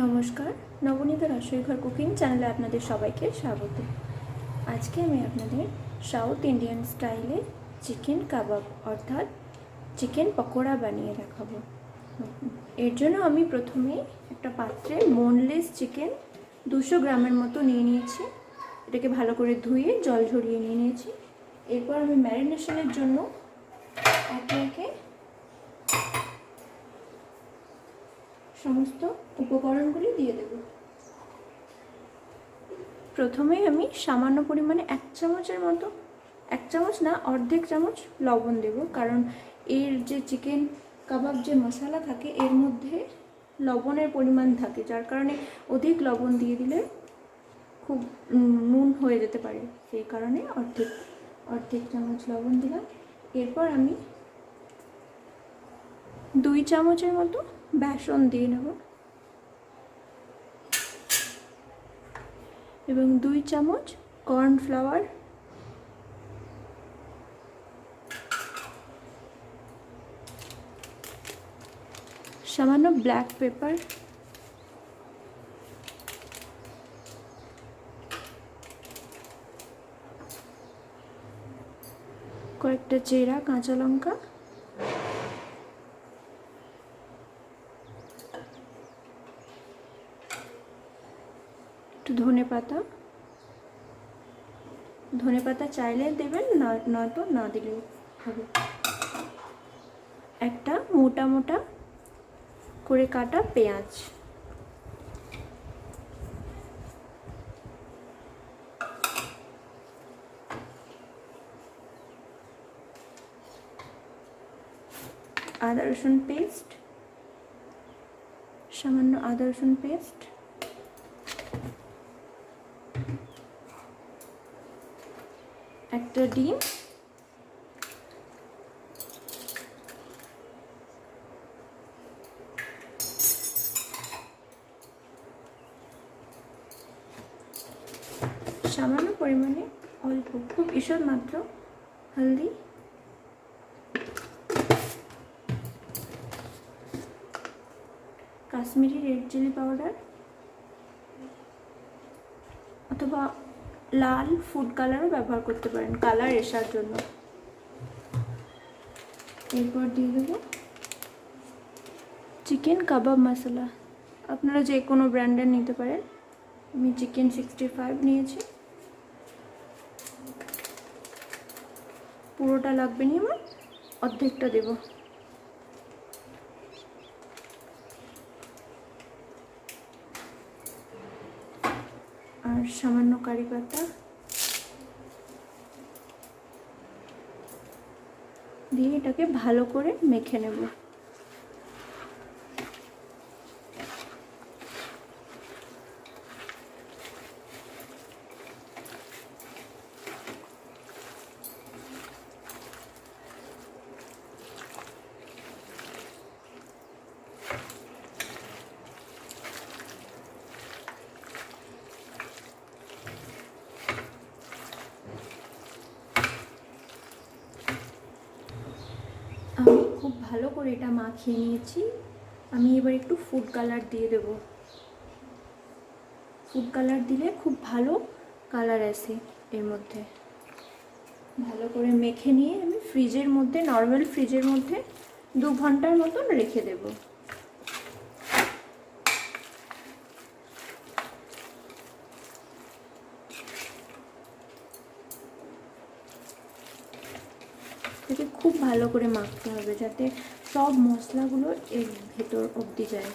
নমস্কার, নবনীতা রসইঘর কুকিং চ্যানেলে আপনাদের সবাইকে স্বাগত। আজকে আমি আপনাদের সাউথ ইন্ডিয়ান স্টাইলে চিকেন কাবাব অর্থাৎ চিকেন পকোড়া বানিয়ে দেখাবো। এর জন্য আমি প্রথমে একটা পাত্রে বোনলেস চিকেন 200 গ্রামের মতো নিয়ে নিয়েছি। এটাকে ভালো করে ধুয়ে জল ঝরিয়ে নিয়ে নিয়েছি। এরপর আমি ম্যারিনেশনের জন্য একে একে সমস্ত উপকরণগুলি দিয়ে দেব। প্রথমে আমি সামান্য পরিমাণে 1 চামচের মতো, 1 চামচ না অর্ধেক চামচ লবণ দেব, কারণ এর যে চিকেন কাবাব যে মশলা থাকে এর মধ্যে লবণের পরিমাণ থাকে, যার কারণে অধিক লবণ দিয়ে দিলে খুব নুন হয়ে যেতে পারে, সেই কারণে অর্ধেক চামচ লবণ দিলাম। এরপর আমি 2 চামচের মতো বেসন দিয়ে নেব এবং 2 চামচ কর্নফ্লাওয়ার, সামান্য ব্ল্যাক পেপার, কয়েকটা চেরা কাঁচা লঙ্কা, একটু ধনে পাতা চাইলে দেবেন, নয়তো না দিলেও হবে। একটা মোটা মোটা করে কাটা পেঁয়াজ, আদা রসুন পেস্ট, সামান্য আদা রসুন পেস্ট, একটা ডিম, সামান্য পরিমাণে অল্প খুব ঈষৎ মাত্র হলদি, কাশ্মীরি রেড চিলি পাউডার অথবা লাল ফুড কালারও ব্যবহার করতে পারেন কালার আসার জন্য। এরপর দিয়ে দেবো চিকেন কাবাব মশলা, আপনারা যে কোনো ব্র্যান্ডের নিতে পারেন। আমি চিকেন 65 নিয়েছি, পুরোটা লাগবে না, আমার অর্ধেকটা দেব। আর সামান্য কারি পাতা দিয়ে এটাকে ভালো করে মেখে নেব। আমি খুব ভালো করে এটা মাখিয়ে নিয়েছি। আমি এবার একটু ফুড কালার দিয়ে দেব। ফুড কালার দিলে খুব ভালো কালার আসে এর মধ্যে। ভালো করে মেখে নিয়ে আমি ফ্রিজের মধ্যে, নর্মাল ফ্রিজের মধ্যে 2 ঘন্টার মতন রেখে দেব। এটাকে খুব ভালো করে মাখতে হবে যাতে সব মশলাগুলো এর ভেতর অবধি যায়।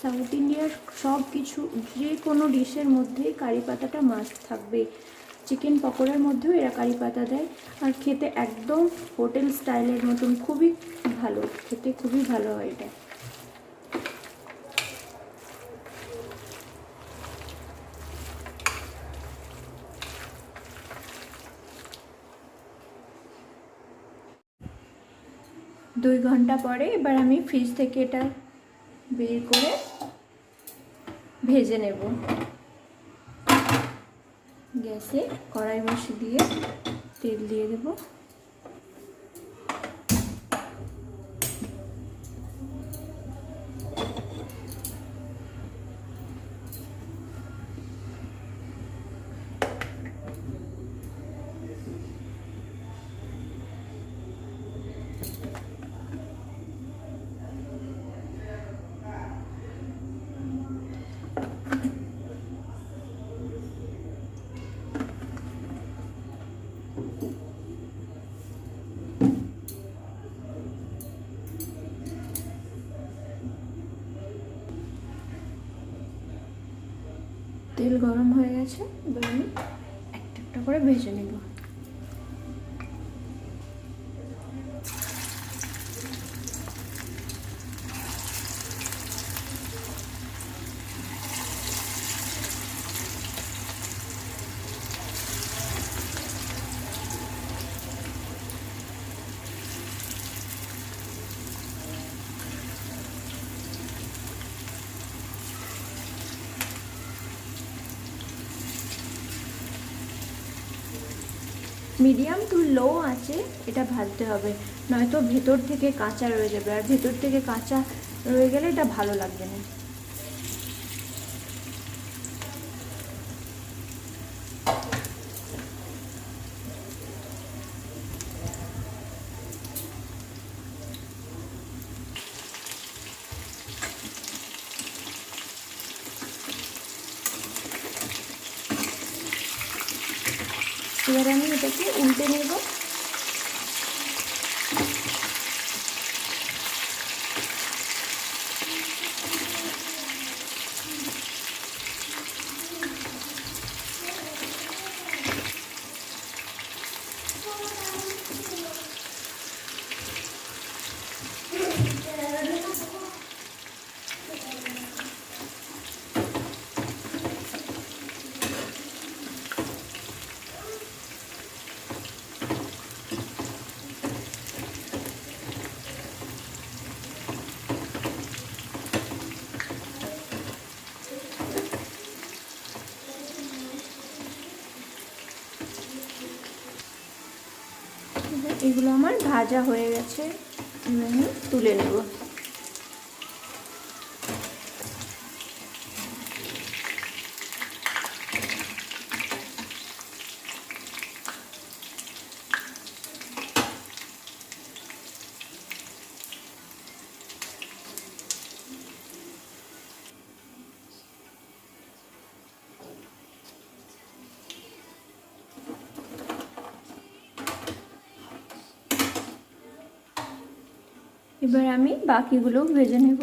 সাউথ ইন্ডিয়ার সব কিছু, যে কোনো ডিশের মধ্যেই কারি পাতাটা মাস্ট থাকবে। চিকেন পকোড়ার মধ্যেও এরা কারি পাতা দেয়, আর খেতে একদম হোটেল স্টাইলের মতন খুবই ভালো, খেতে খুবই ভালো হয় এটা। দুই ঘন্টা পরে এবার আমি ফ্রিজ থেকে এটা বের করে ভেজে নেব। গ্যাসে কড়াই বসিয়ে দিয়ে তেল দিয়ে দেব। তেল গরম হয়ে গেছে, এবার আমি একটা একটা করে ভেজে নেব। মিডিয়াম টু লো আঁচে এটা ভাজতে হবে, নয়তো ভেতর থেকে কাঁচা রয়ে যাবে, আর ভেতর থেকে কাঁচা রয়ে গেলে এটা ভালো লাগবে না। এবার আমি এটাকে উল্টে নেব। এগুলো আমার ভাজা হয়ে গেছে, আমি তুলে নেব। এবার আমি বাকিগুলোও ভেজে নেব।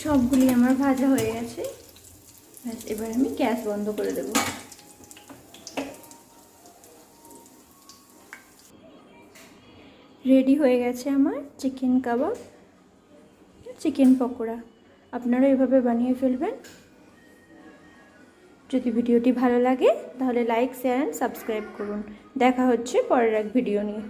সবগুলি আমার ভাজা হয়ে গেছে। ব্যাস, এবার আমি গ্যাস বন্ধ করে দেব। রেডি হয়ে গেছে আমার চিকেন কাবাব, চিকেন পকোড়া। আপনারা এভাবে বানিয়ে ফেলবেন। যদি ভিডিওটি ভালো লাগে তাহলে লাইক, শেয়ার অ্যান্ড সাবস্ক্রাইব করুন। দেখা হচ্ছে পরের এক ভিডিও নিয়ে।